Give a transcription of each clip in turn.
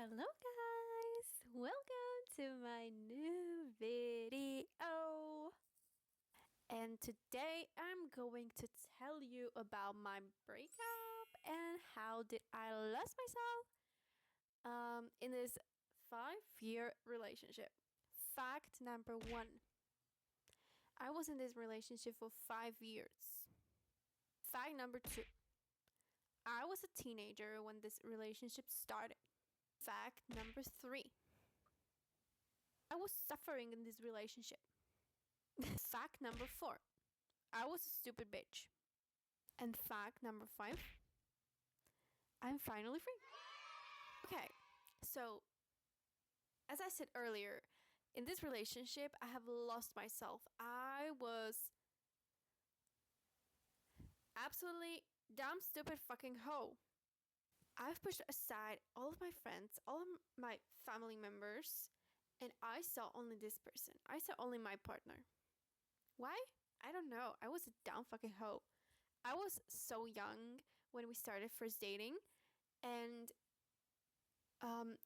Hello guys! Welcome to my new video. And today I'm going to tell you about my breakup and how did I lose myself in this 5-year relationship. Fact number 1. I was in this relationship for 5 years. Fact number 2. I was a teenager when this relationship started. Fact number 3. I was suffering in this relationship. Fact number 4. I was a stupid bitch. And fact number 5. I'm finally free. Okay, so as I said earlier, in this relationship, I have lost myself. I was absolutely dumb, stupid fucking hoe. I've pushed aside all of my friends, all of my family members, and I saw only this person. I saw only my partner. Why? I don't know. I was a dumb fucking hoe. I was so young when we started first dating, and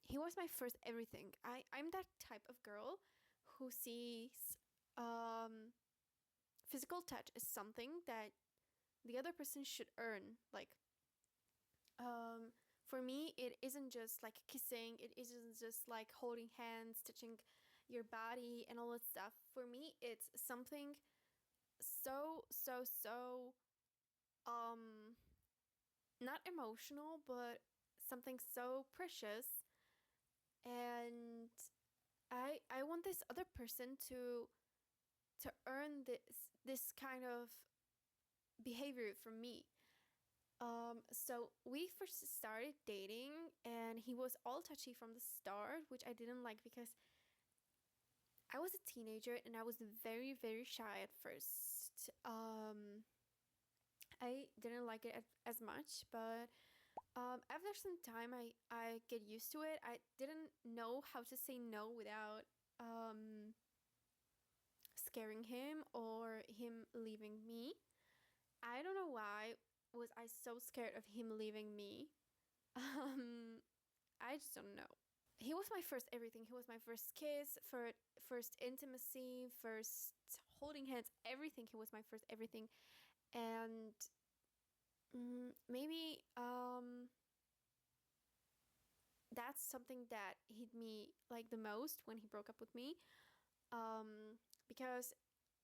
he was my first everything. I'm that type of girl who sees physical touch as something that the other person should earn. Like, for me, it isn't just like kissing, it isn't just like holding hands, touching your body, and all that stuff. For me, it's something so not emotional, but something so precious. And I want this other person to earn this kind of behavior from me. So we first started dating, and he was all touchy from the start, which I didn't like because I was a teenager and I was very, very shy at first. I didn't like it as much, but after some time, I get used to it. I didn't know how to say no without scaring him or him leaving me. I don't know why was I so scared of him leaving me. I just don't know. He was my first everything. He was my first kiss, first intimacy, first holding hands, everything. He was my first everything. And maybe that's something that hit me like the most when he broke up with me, because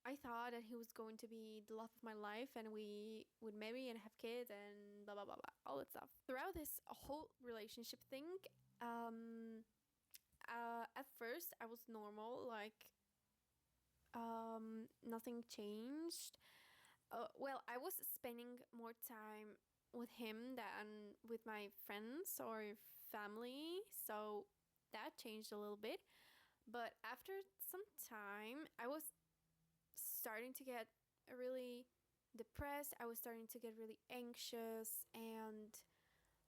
I thought that he was going to be the love of my life and we would marry and have kids and blah blah blah blah, all that stuff. Throughout this whole relationship thing, at first I was normal, like nothing changed. Well, I was spending more time with him than with my friends or family, so that changed a little bit. But after some time, I was starting to get really depressed. I was starting to get really anxious, and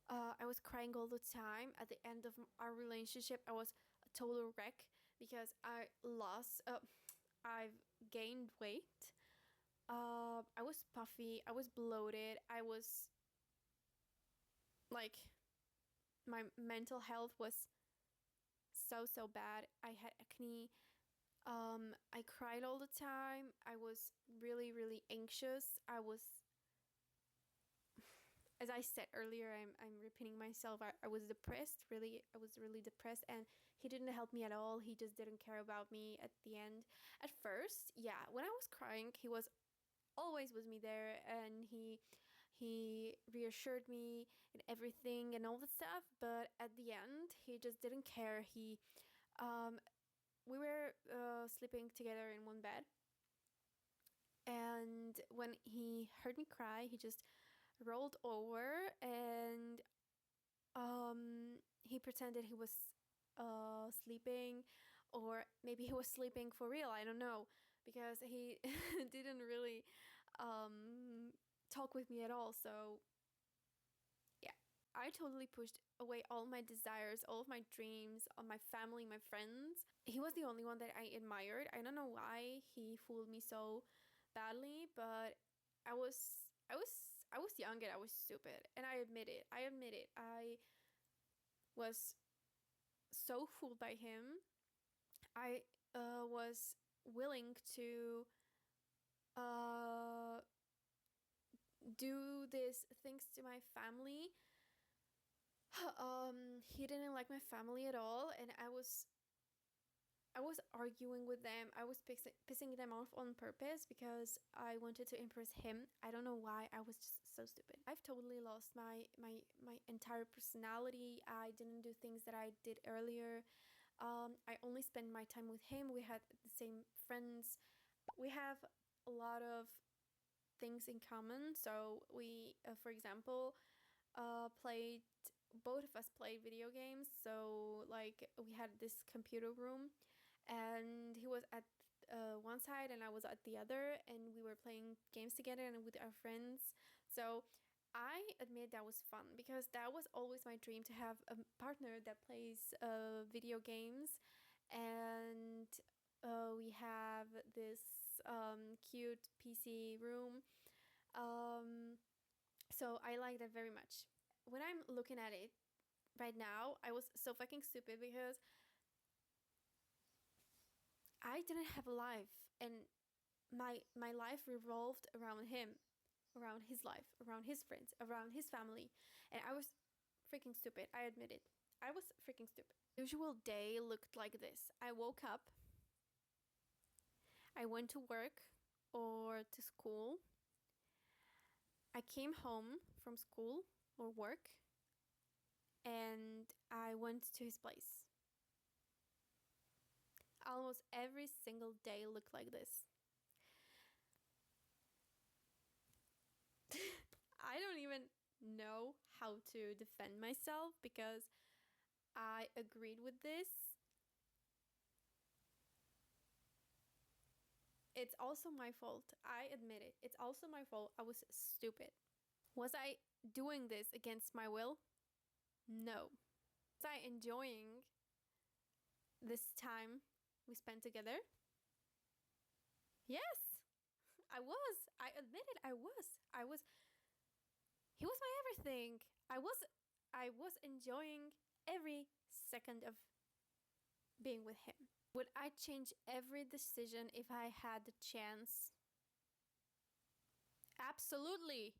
I was crying all the time. At the end of our relationship, I was a total wreck because I've gained weight. I was puffy. I was bloated. I was like, my mental health was so bad. I had acne. I cried all the time. I was really anxious. I was, as I said earlier, I'm repeating myself. I was depressed. I was really depressed, and he didn't help me at all. He just didn't care about me at the end. At first, yeah, when I was crying, he was always with me there, and he reassured me and everything and all that stuff. But at the end, he just didn't care. We were sleeping together in one bed, and when he heard me cry, he just rolled over, and he pretended he was sleeping, or maybe he was sleeping for real. I don't know, because he didn't really talk with me at all. So yeah, I totally pushed away all my desires, all of my dreams, all my family, my friends. He was the only one that I admired. I don't know why he fooled me so badly, but I was young and I was stupid, and I admit it. I was so fooled by him. I was willing to uh, do these things to my family. He didn't like my family at all, and I was arguing with them. I was pissing them off on purpose because I wanted to impress him. I don't know why. I was just so stupid. I've totally lost my entire personality. I didn't do things that I did earlier. I only spend my time with him. We had the same friends. We have a lot of things in common. So we, for example, played. Both of us played video games. So like we had this computer room, and he was at one side and I was at the other, and we were playing games together and with our friends. So I admit that was fun because that was always my dream, to have a partner that plays video games. And we have this cute PC room. Um, so I like that very much. When I'm looking at it right now, I was so fucking stupid because I didn't have a life, and my life revolved around him, around his life, around his friends, around his family, and I was freaking stupid. I admit it. I was freaking stupid. Usual day looked like this. I woke up, I went to work or to school. I came home from school or work, and I went to his place. Almost every single day looked like this. I don't even know how to defend myself because I agreed with this. It's also my fault. I admit it. It's also my fault. I was stupid. Was I doing this against my will? No. Was I enjoying this time we spent together? Yes, I was. I admit it. I was. I was. He was my everything. I was. I was enjoying every second of being with him. Would I change every decision if I had the chance? Absolutely.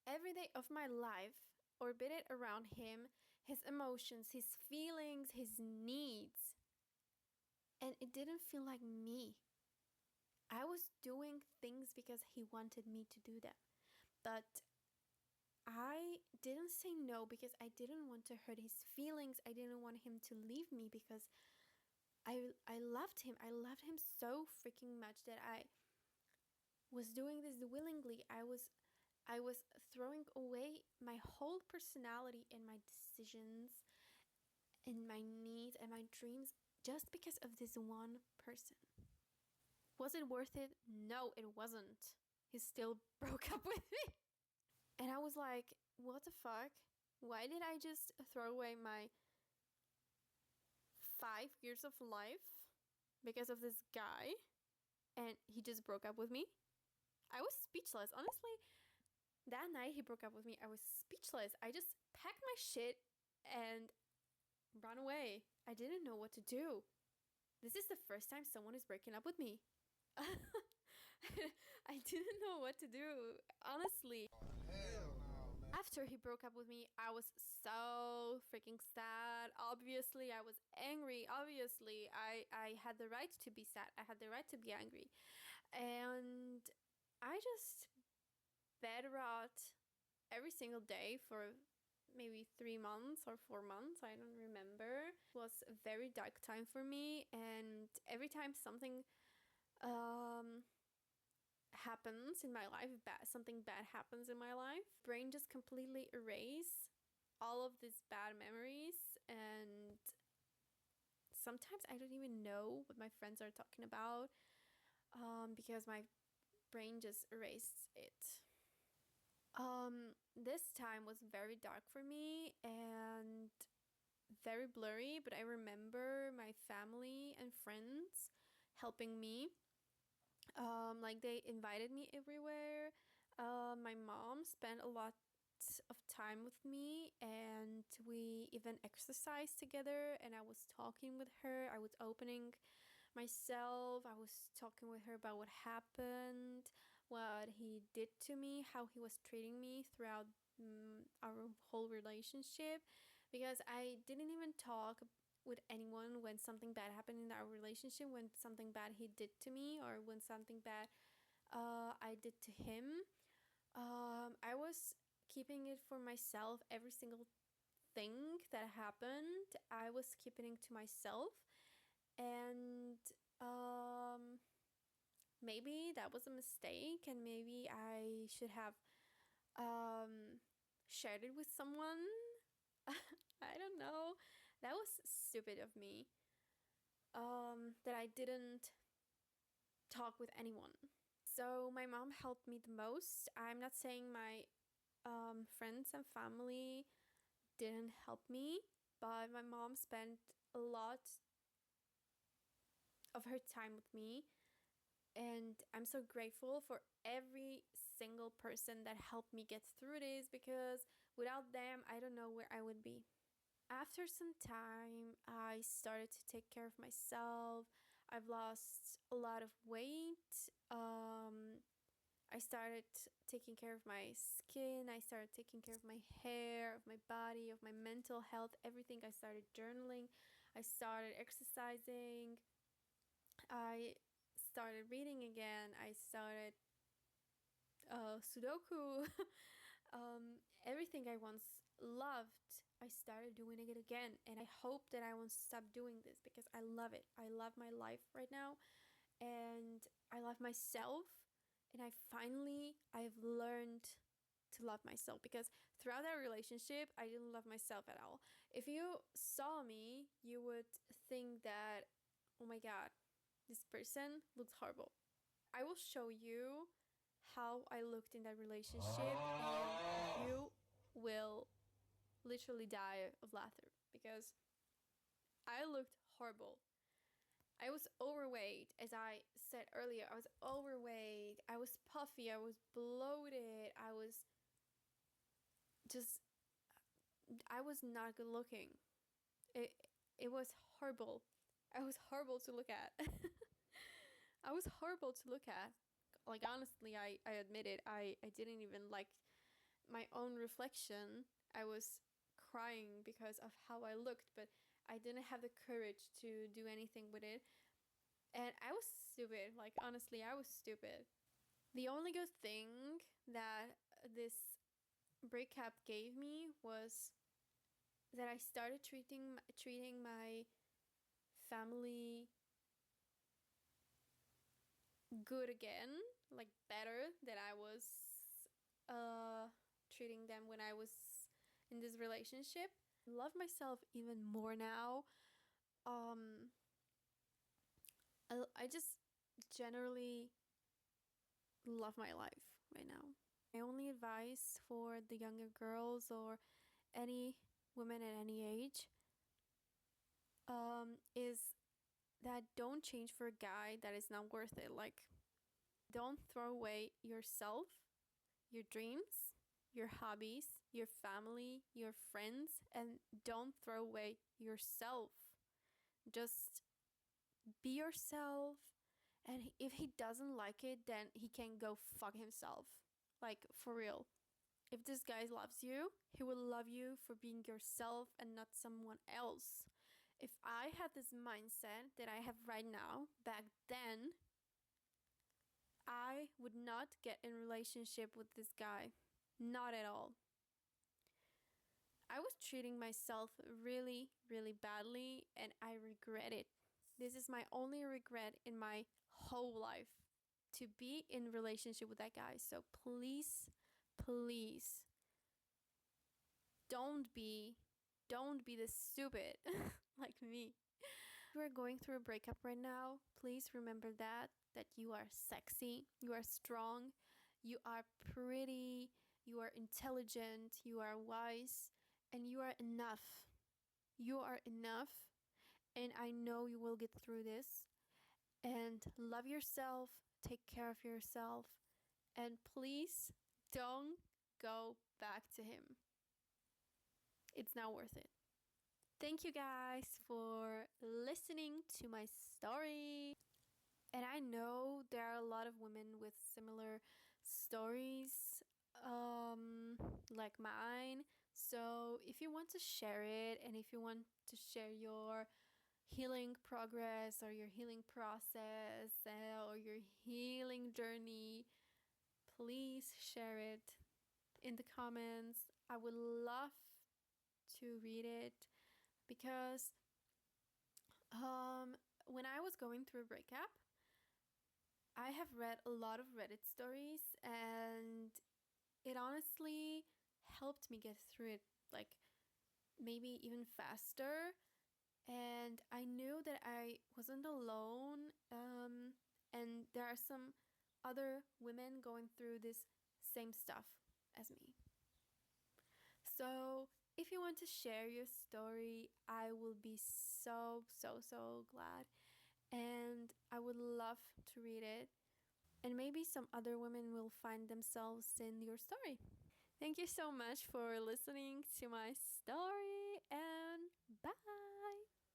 Every day of my life orbited around him, his emotions, his feelings, his needs. And it didn't feel like me. I was doing things because he wanted me to do them. But I didn't say no because I didn't want to hurt his feelings. I didn't want him to leave me because I loved him. I loved him so freaking much that I was doing this willingly. I was throwing away my whole personality and my decisions and my needs and my dreams just because of this one person. Was it worth it? No, it wasn't. He still broke up with me. And I was like, what the fuck? Why did I just throw away my 5 years of life because of this guy? And he just broke up with me? I was speechless. Honestly, that night he broke up with me, I was speechless. I just packed my shit and ran away. I didn't know what to do. This is the first time someone is breaking up with me. I didn't know what to do, honestly. Hell no, man. After he broke up with me, I was so freaking sad. Obviously, I was angry. Obviously, I had the right to be sad. I had the right to be angry. And I just bed rot every single day for maybe 3 months or 4 months. I don't remember. It was a very dark time for me. And every time something um, happens in my life, something bad happens in my life, brain just completely erase all of these bad memories. And sometimes I don't even know what my friends are talking about because my brain just erased it. This time was very dark for me and very blurry, but I remember my family and friends helping me. Like they invited me everywhere. My mom spent a lot of time with me, and we even exercised together, and I was talking with her. I was opening myself. I was talking with her about what happened, what he did to me, how he was treating me throughout our whole relationship, because I didn't even talk with anyone when something bad happened in our relationship, when something bad he did to me, or when something bad I did to him. I was keeping it for myself. Every single thing that happened, I was keeping it to myself. And um, maybe that was a mistake, and maybe I should have um, shared it with someone. I don't know. That was stupid of me. That I didn't talk with anyone. So my mom helped me the most. I'm not saying my friends and family didn't help me, but my mom spent a lot of her time with me, and I'm so grateful for every single person that helped me get through this, because without them, I don't know where I would be. After some time, I started to take care of myself. I've lost a lot of weight. I started taking care of my skin. I started taking care of my hair, of my body, of my mental health, everything. I started journaling. I started exercising. I started reading again. I started Sudoku. Everything I once loved, I started doing it again. And I hope that I won't stop doing this, because I love it. I love my life right now. And I love myself. And I've learned to love myself, because throughout that relationship, I didn't love myself at all. If you saw me, you would think that, oh my God, this person looks horrible. I will show you how I looked in that relationship, and you will literally die of laughter, because I looked horrible. I was overweight, as I said earlier. I was overweight. I was puffy. I was bloated. Just, I was not good looking. It was horrible. I was horrible to look at. I was horrible to look at. Like, honestly, I admit it. I didn't even like my own reflection. I was crying because of how I looked, but I didn't have the courage to do anything with it. And I was stupid. Like, honestly, I was stupid. The only good thing that this breakup gave me was that I started treating my family good again, like better than I was treating them when I was in this relationship. I love myself even more now. Um, I just generally love my life right now. My only advice for the younger girls, or any women at any age, is that don't change for a guy that is not worth it. Like, don't throw away yourself, your dreams, your hobbies, your family, your friends, and don't throw away yourself. Just be yourself, and if he doesn't like it, then he can go fuck himself. Like, for real. If this guy loves you, he will love you for being yourself and not someone else. If I had this mindset that I have right now, back then, I would not get in a relationship with this guy. Not at all. I was treating myself really, really badly, and I regret it. This is my only regret in my whole life, to be in a relationship with that guy. So please, please, don't be don't be this stupid like me. If you are going through a breakup right now, please remember that you are sexy, you are strong, you are pretty, you are intelligent, you are wise, and you are enough. You are enough, and I know you will get through this. And love yourself, take care of yourself, and please don't go back to him. it's not worth it. Thank you guys for listening to my story. And I know there are a lot of women with similar stories like mine. So if you want to share it and if you want to share your healing progress or your healing process or your healing journey, please share it in the comments. I would love to read it because when I was going through a breakup, I have read a lot of Reddit stories and it honestly helped me get through it, like maybe even faster. And I knew that I wasn't alone, and there are some other women going through this same stuff as me. So if you want to share your story, I will be so glad. And I would love to read it. And maybe some other women will find themselves in your story. Thank you so much for listening to my story, and bye.